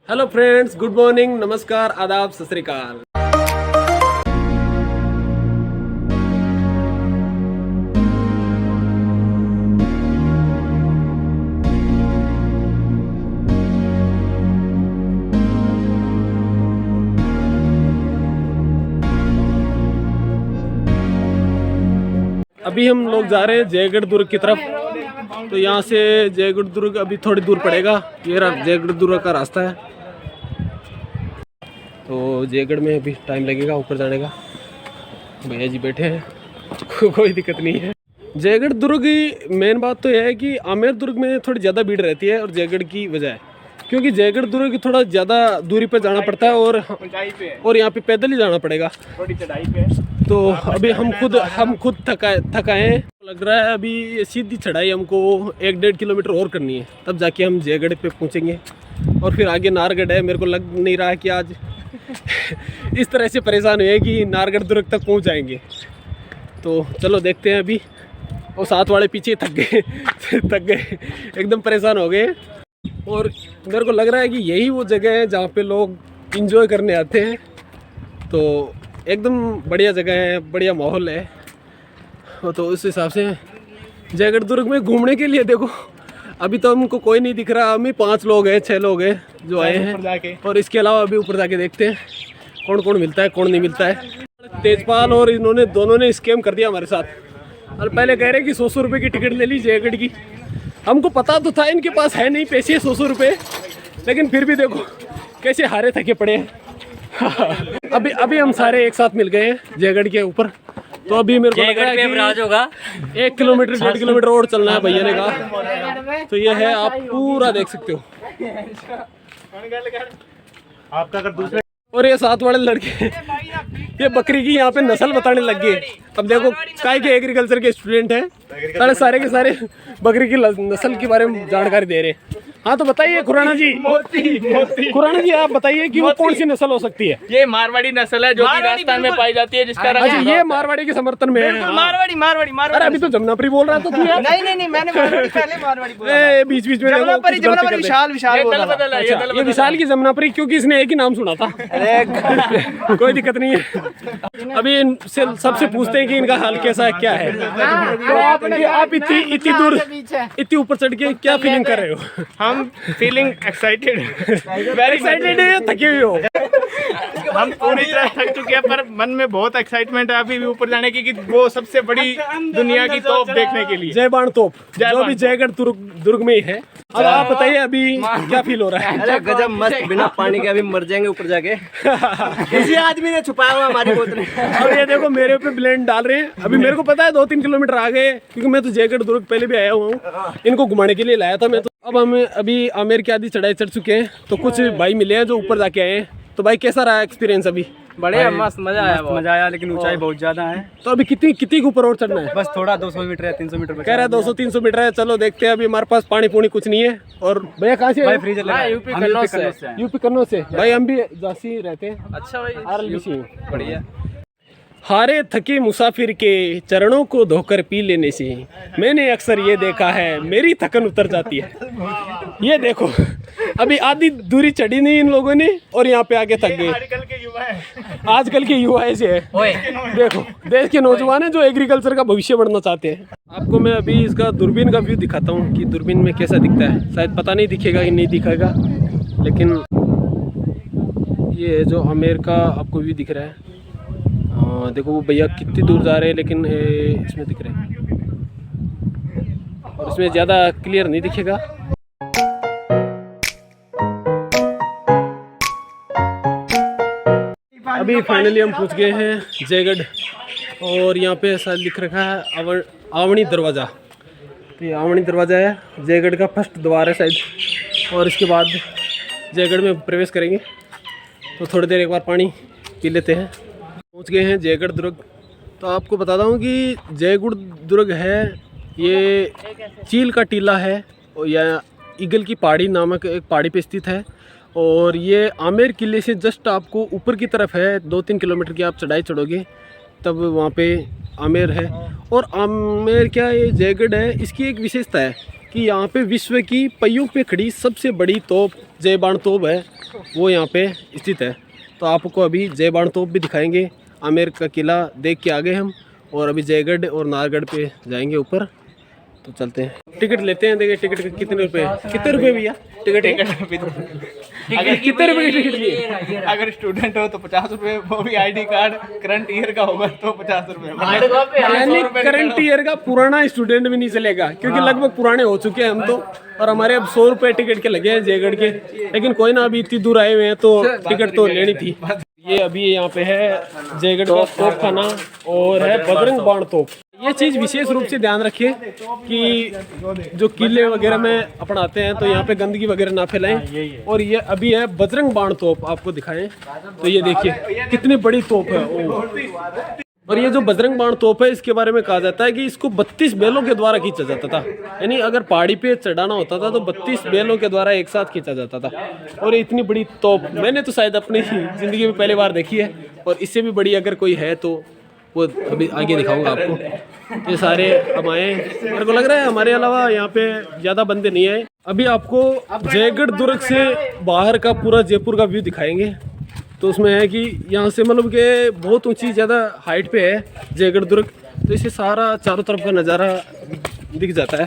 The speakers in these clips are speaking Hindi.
हेलो फ्रेंड्स, गुड मॉर्निंग, नमस्कार, आदाब, सत श्री अकाल। अभी हम लोग जा रहे हैं जयगढ़ दुर्ग की तरफ। तो यहाँ से जयगढ़ दुर्ग अभी थोड़ी दूर पड़ेगा। ये जयगढ़ दुर्ग का रास्ता है। तो जयगढ़ में अभी टाइम लगेगा ऊपर जाने का। भैया जी बैठे हैं, कोई दिक्कत नहीं है। जयगढ़ दुर्ग की मेन बात तो यह है कि आमेर दुर्ग में थोड़ी ज़्यादा भीड़ रहती है और जयगढ़ की वजह, क्योंकि जयगढ़ दुर्ग थोड़ा ज़्यादा दूरी पर जाना पड़ता है और यहाँ पे पैदल ही जाना पड़ेगा, थोड़ी चढ़ाई पे। तो अभी हम खुद थकाए लग रहा है। अभी ये सीधी चढ़ाई हमको 1-1.5 किलोमीटर और करनी है, तब जाके हम जयगढ़ पे पहुँचेंगे। और फिर आगे नाहरगढ़ है। मेरे को लग नहीं रहा है कि आज इस तरह से परेशान हुए कि नाहरगढ़ दुर्ग तक पहुँच जाएंगे। तो चलो देखते हैं। अभी और साथ वाले पीछे थक गए एकदम परेशान हो गए। और मेरे को लग रहा है कि यही वो जगह है जहाँ पे लोग इंजॉय करने आते हैं। तो एकदम बढ़िया जगह है, बढ़िया माहौल है। तो उस हिसाब से जयगढ़ दुर्ग में घूमने के लिए देखो, अभी तो हमको कोई नहीं दिख रहा। हम ही 5 लोग हैं, 6 लोग हैं जो आए हैं। और इसके अलावा अभी ऊपर जाके देखते हैं कौन कौन मिलता है, कौन नहीं मिलता है। तेजपाल और इन्होंने दोनों ने स्कैम कर दिया हमारे साथ। और पहले कह रहे कि 100 रुपये की टिकट ले ली जयगढ़ की। हमको पता तो था इनके पास है नहीं पैसे 100 रुपये, लेकिन फिर भी देखो कैसे हारे थके पड़े हैं। अभी हम सारे एक साथ मिल गए हैं जयगढ़ के ऊपर। तो अभी मेरे को लग रहा है कि 1 किलोमीटर 1.5 किलोमीटर और चलना है, भैया ने कहा। तो ये है, आप पूरा देख सकते हो। आपका अगर दूसरे और ये साथ वाले लड़के ये बकरी की यहाँ पे नस्ल बताने लग गए। अब देखो काय के एग्रीकल्चर के स्टूडेंट हैं, सारे के सारे बकरी की नस्ल के बारे में जानकारी दे रहे हैं। हाँ तो बताइए खुराना जी, खुराना जी आप बताइए कि वो कौन सी नस्ल हो सकती है? ये मारवाड़ी नस्ल है जो कि राजस्थान में पाई जाती है, जिसका अच्छा ये मारवाड़ी के समर्थन में है। मारवाड़ी। अरे अभी तो जमुनापुरी बोल रहा था तू यार। नहीं मैंने पहले मारवाड़ी बोला। बीच में विशाल ये विशाल की जमुनापुरी, क्योंकि इसने एक ही नाम सुना था। कोई दिक्कत नहीं है। अभी इनसे सबसे पूछते हैं कि इनका हाल कैसा है, क्या है। तो आप इतनी ऊपर चढ़ के क्या फीलिंग कर रहे हो? हम फीलिंग एक्साइटेड, वेरी एक्साइटेड है, थके हुए हो? हम पूरी तरह थक चुके हैं, पर मन में बहुत एक्साइटमेंट है अभी भी ऊपर जाने की, कि वो सबसे बड़ी दुनिया की तोप देखने के लिए। जय बाण तोप जो भी जयगढ़ दुर्ग में ही है। अब आप बताइए अभी क्या फील हो रहा है? अरे गजब मस्त, बिना पानी के अभी मर जाएंगे ऊपर जाके। किसी आदमी ने छुपाया हुआ हमारी बोतलें। और ये देखो मेरे पे ब्लेंड डाल रहे हैं। अभी मेरे को पता है 2-3 किलोमीटर आ गए, क्योंकि मैं तो जयगढ़ दुर्ग पहले भी आया हुआ हूँ। इनको घुमाने के लिए लाया था मैं तो। अब हम अभी आमेर की आधी चढ़ाई चढ़ चुके हैं। तो कुछ भाई मिले हैं जो ऊपर जाके आए हैं। तो भाई कैसा रहा एक्सपीरियंस? अभी बढ़िया, मस्त मजा आया, लेकिन ऊंचाई बहुत ज्यादा है। तो अभी कितनी ऊपर और चढ़ना है? बस थोड़ा 200 मीटर या 300 मीटर कह रहा है 200-300 मीटर है। चलो देखते हैं। अभी हमारे पास पानी पूनी कुछ नहीं है। और भैया कहाँ से? यूपी कन्नौज से। भाई हम भी जासी रहते हैं। अच्छा भाई, RLBC बढ़िया। हारे थके मुसाफिर के चरणों को धोकर पी लेने से मैंने अक्सर ये देखा है मेरी थकन उतर जाती है। ये देखो अभी आधी दूरी चढ़ी नहीं इन लोगों ने और यहाँ पे आके थक गए। आजकल के युवा ऐसे है। देखो देश के नौजवान हैं जो एग्रीकल्चर का भविष्य बढ़ना चाहते हैं। आपको मैं अभी इसका दूरबीन का व्यू दिखाता हूँ कि दूरबीन में कैसा दिखता है। शायद पता नहीं दिखेगा कि नहीं दिखेगा, लेकिन ये जो आमेर का आपको व्यू दिख रहा है। देखो वो भैया कितनी दूर जा रहे हैं, लेकिन इसमें दिख रहे हैं और इसमें ज़्यादा क्लियर नहीं दिखेगा। अभी फाइनली हम पहुंच गए हैं जयगढ़ और यहाँ पे शायद लिख रखा है आवनी दरवाज़ा। तो ये आवनी दरवाज़ा है, जयगढ़ का फर्स्ट द्वार है शायद। और इसके बाद जयगढ़ में प्रवेश करेंगे। तो थोड़ी देर एक बार पानी पी लेते हैं। पहुंच गए हैं जयगढ़ दुर्ग। तो आपको बताता हूँ कि जयगढ़ दुर्ग है, ये चील का टीला है और या ईगल की पहाड़ी नामक एक पहाड़ी पे स्थित है। और ये आमेर किले से जस्ट आपको ऊपर की तरफ है। 2-3 किलोमीटर की आप चढ़ाई चढ़ोगे तब वहाँ पे आमेर है। और आमेर क्या ये जयगढ़ है, इसकी एक विशेषता है कि यहाँ पे विश्व की पहियों पे खड़ी सबसे बड़ी तोप जय बाण तोप है। वो यहाँ पे स्थित है। तो आपको अभी जय बाण तोप भी दिखाएंगे। आमेर का किला देख के आ गए हम, और अभी जयगढ़ और नाहरगढ़ पे जाएंगे ऊपर। तो चलते हैं, टिकट लेते हैं। देखिए टिकट कितने रुपए, कितने रुपए भैया टिकट? अगर कितने रुपए की टिकट लिए? अगर स्टूडेंट हो तो 50 रुपए, वो भी आईडी कार्ड करंट ईयर का होगा तो 50 रुपए। यानी करंट ईयर का पुराना स्टूडेंट भी नहीं चलेगा, क्योंकि लगभग पुराने हो चुके हैं हम तो। और हमारे अब 100 रुपए टिकट के लगे हैं जयगढ़ के। लेकिन कोई ना, अभी इतनी दूर आए हुए हैं तो टिकट तो लेनी थी। ये अभी यहाँ पे है जयगढ़ का तोप खाना और है बजरंग बाण तोप। ये चीज़ विशेष रूप से ध्यान रखिए कि जो किले वगैरह में अपन आते हैं तो यहाँ पे गंदगी वगैरह ना फैलाएं। और ये अभी है बजरंग बाण तोप, आपको दिखाएं तो ये देखिए कितनी बड़ी तोप है। और ये जो बजरंग बाण तोप है, इसके बारे में कहा जाता है कि इसको 32 बैलों के द्वारा खींचा जाता था। यानी अगर पहाड़ी पे चढ़ाना होता था तो 32 बैलों के द्वारा एक साथ खींचा जाता था। और इतनी बड़ी तोप मैंने तो शायद अपनी ज़िंदगी में पहली बार देखी है। और इससे भी बड़ी अगर कोई है तो वो अभी आगे दिखाऊंगा आपको। ये सारे हम आए, मेरे को लग रहा है हमारे अलावा यहाँ पे ज़्यादा बंदे नहीं आए। अभी आपको जयगढ़ दुर्ग से बाहर का पूरा जयपुर का व्यू दिखाएंगे। तो उसमें है कि यहाँ से मतलब कि बहुत ऊंची ज़्यादा हाइट पे है जयगढ़ दुर्ग, तो इससे सारा चारों तरफ का नज़ारा दिख जाता है।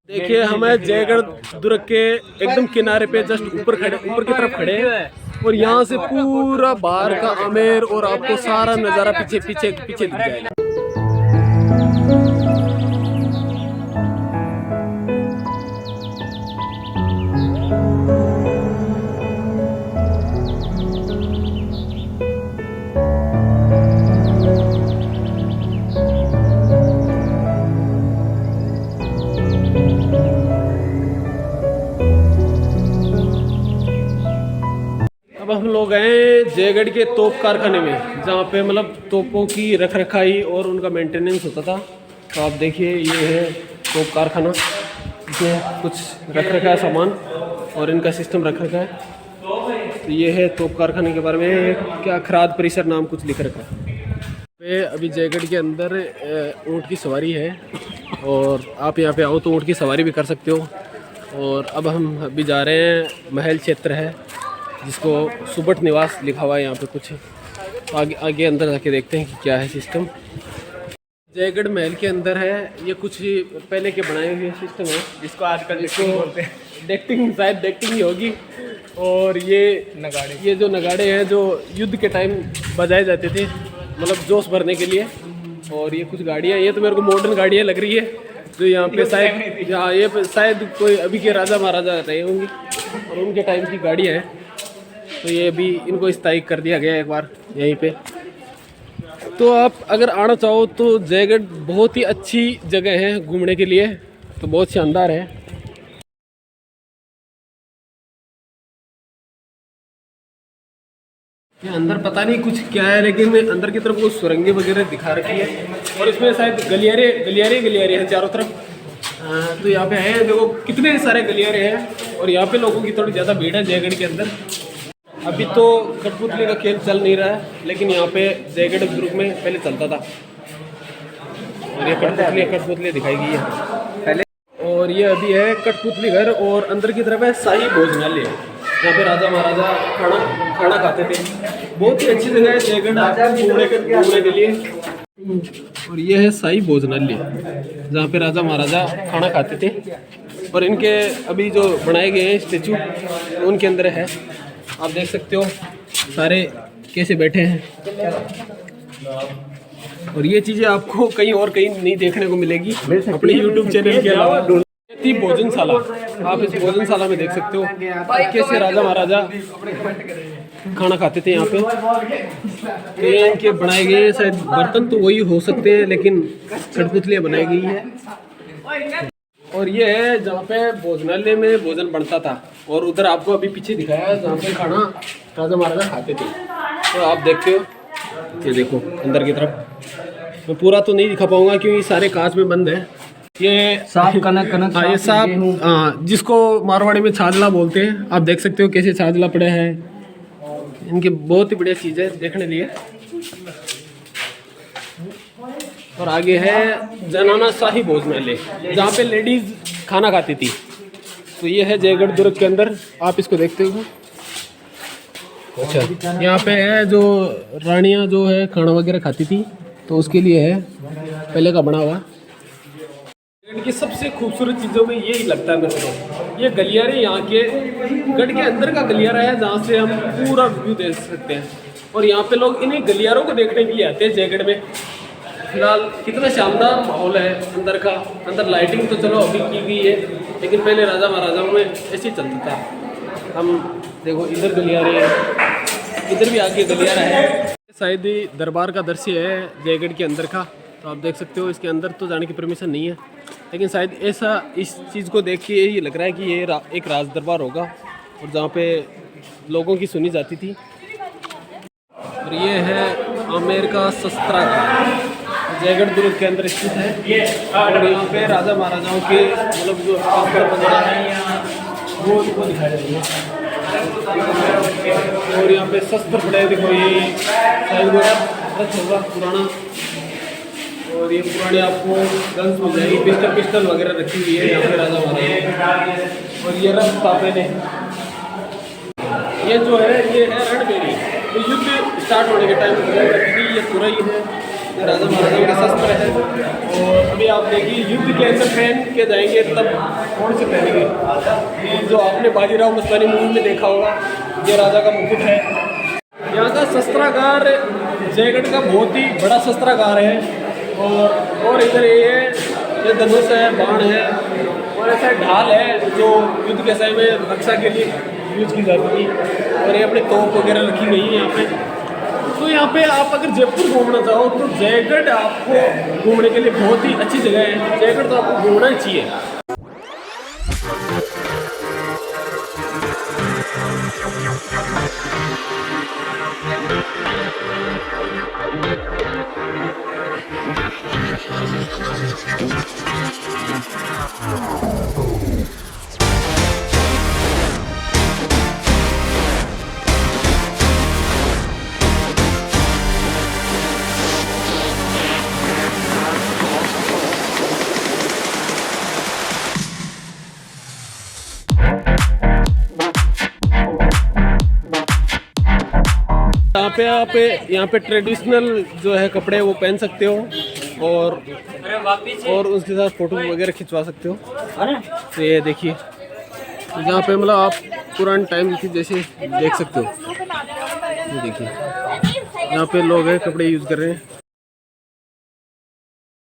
देखिए हमें जयगढ़ दुर्ग के एकदम किनारे पे जस्ट ऊपर की तरफ खड़े हैं, और यहाँ से पूरा बाहर का आमेर और आपको सारा नज़ारा पीछे दिख जाएगा। अब हम लोग आए जयगढ़ के तोप कारखाने में, जहाँ पे मतलब तोपों की रख रखाई और उनका मेंटेनेंस होता था। तो आप देखिए ये है तोप कारखाना, इसमें कुछ रख रखा है सामान और इनका सिस्टम रख रखा है। तो ये है तोप कारखाने के बारे में, क्या खराद परिसर नाम कुछ लिख रखा है। अभी जयगढ़ के अंदर ऊँट की सवारी है, और आप यहाँ पे आओ तो ऊँट की सवारी भी कर सकते हो। और अब हम अभी जा रहे हैं, महल क्षेत्र है जिसको सुबट निवास लिखा हुआ है यहाँ पे कुछ। तो आगे अंदर जाके देखते हैं कि क्या है सिस्टम। जयगढ़ महल के अंदर है, ये कुछ पहले के बनाए हुए सिस्टम है, जिसको आजकल डेक्टिंग, शायद डेक्टिंग ही होगी। और ये जो नगाड़े हैं जो युद्ध के टाइम बजाए जाते थे, मतलब जोश भरने के लिए। और ये कुछ गाड़ियाँ, ये तो मेरे को मॉडर्न गाड़ियाँ लग रही है जो यहाँ पे शायद, यहाँ ये शायद कोई अभी के राजा महाराजा रहे होंगे और उनके टाइम की गाड़ियाँ हैं। तो ये अभी इनको स्थायी कर दिया गया एक बार यहीं पे। तो आप अगर आना चाहो तो जयगढ़ बहुत ही अच्छी जगह है घूमने के लिए, तो बहुत शानदार है। ये अंदर पता नहीं कुछ क्या है, लेकिन अंदर की तरफ वो सुरंगें वगैरह दिखा रखी है, और इसमें शायद गलियारे हैं चारों तरफ। तो यहाँ पे है, देखो कितने सारे गलियारे हैं, और यहाँ पे लोगों की थोड़ी ज़्यादा भीड़ है जयगढ़ के अंदर। अभी तो कठपुतली का खेल चल नहीं रहा है, लेकिन यहाँ पे जयगढ़ दुर्ग में पहले चलता था। और ये कठपुतली दिखाई गई है पहले। और ये अभी है कठपुतली घर, और अंदर की तरफ है शाही भोजनालय, जहाँ पे राजा महाराजा खाना खाते थे। बहुत ही अच्छी जगह है जयगढ़ घूमने के लिए। और ये है शाही भोजनालय, जहाँ पे राजा महाराजा खाना खाते थे। और इनके अभी जो बनाए गए हैं स्टेचू, उनके अंदर है, आप देख सकते हो सारे कैसे बैठे हैं। और ये चीज़ें आपको कहीं नहीं देखने को मिलेगी अपने YouTube चैनल के अलावा। भोजनशाला, आप इस भोजनशाला में देख सकते हो कैसे राजा महाराजा खाना खाते थे यहाँ पे। तो ये इनके बनाए गए शायद बर्तन तो वही हो सकते हैं, लेकिन कठपुतलियाँ बनाई गई है। और ये है जहाँ पे भोजनालय में भोजन बनता था, और उधर आपको अभी पीछे दिखाया है जहाँ पे खाना राजा महाराजा खाते थे। तो आप देखते हो, ये देखो अंदर की तरफ। मैं पूरा तो नहीं दिखा पाऊंगा क्योंकि सारे कांच में बंद है। ये सांप कनक हाँ, ये सांप, हाँ, जिसको मारवाड़ी में छाजला बोलते हैं। आप देख सकते हो कैसे छाजला पड़े हैं। इनकी बहुत ही बढ़िया चीज़ है देखने लिए। और आगे है जनाना शाही भोजनालय, जहाँ पे लेडीज खाना खाती थी। तो ये है जयगढ़ दुर्ग के अंदर, आप इसको देखते हो। अच्छा, यहाँ पे है जो रानियाँ जो है खाना वगैरह खाती थी, तो उसके लिए है पहले का बना हुआ। इनकी सबसे खूबसूरत चीज़ों में यही लगता है मेरे को, ये गलियारे यहाँ के गढ़ के अंदर का गलियारा है जहाँ से हम पूरा व्यू देख सकते हैं। और यहाँ पे लोग इन्हीं गलियारों को देखने के लिए आते हैं जयगढ़ में। फिलहाल कितना शानदार माहौल है अंदर का। अंदर लाइटिंग तो चलो अभी की गई है, लेकिन पहले राजा महाराजाओं में ऐसे ही चलता था। हम देखो इधर गलियारे हैं, इधर भी आगे गलियारा है। शायद ही दरबार का दृश्य है जयगढ़ के अंदर का, तो आप देख सकते हो। इसके अंदर तो जाने की परमिशन नहीं है, लेकिन शायद ऐसा इस चीज़ को देख के यही लग रहा है कि ये एक राज दरबार होगा, और जहाँ पे लोगों की सुनी जाती थी। और ये है आमेर का शस्त्रागार, जयगढ़ दुर्ग के अंदर स्थित है। और यहाँ पे राजा महाराजाओं के मतलब जो शस्त्र वगैरह है वो दिखाई दे रही है। और यहाँ पे शस्त्र पड़े, देखो ये शायद वो रथ होगा पुराना। और ये पुराने आपको गन्स मिल जाएगी, पिस्टल वगैरह रखी हुई है यहाँ पे राजा महाराजा। और ये रथ था पहले, ये जो है ये है रणबेरी। तो युद्ध स्टार्ट होने के टाइम ये पूरा ही है, ये राजा महाराजाओं के शस्त्र है। और अभी आप देखिए युद्ध के अंदर पहन के जाएंगे तब कौन से पहनेंगे। ये जो आपने बाजीराव मस्तानी मूवी में देखा होगा, ये राजा का मुकुट है। यहाँ का शस्त्रागार जयगढ़ का बहुत ही बड़ा शस्त्रागार है। और इधर ये धनुष है, बाण है, और ऐसा ढाल है जो युद्ध के समय में रक्षा के लिए यूज की जाती थी। और ये अपने तोप वगैरह रखी गई है यहाँ पे। तो यहाँ पे आप अगर जयपुर घूमना चाहो तो जयगढ़ आपको घूमने के लिए बहुत ही अच्छी जगह है। जयगढ़ तो आपको घूमना ही चाहिए। यहाँ पे ट्रेडिशनल जो है कपड़े वो पहन सकते हो, और उसके साथ फोटो वगैरह खिंचवा सकते हो। तो ये देखिए यहाँ पे मतलब आप पुराने टाइम की जैसे देख सकते हो। ये देखिए यहाँ पे लोग हैं कपड़े यूज़ कर रहे हैं।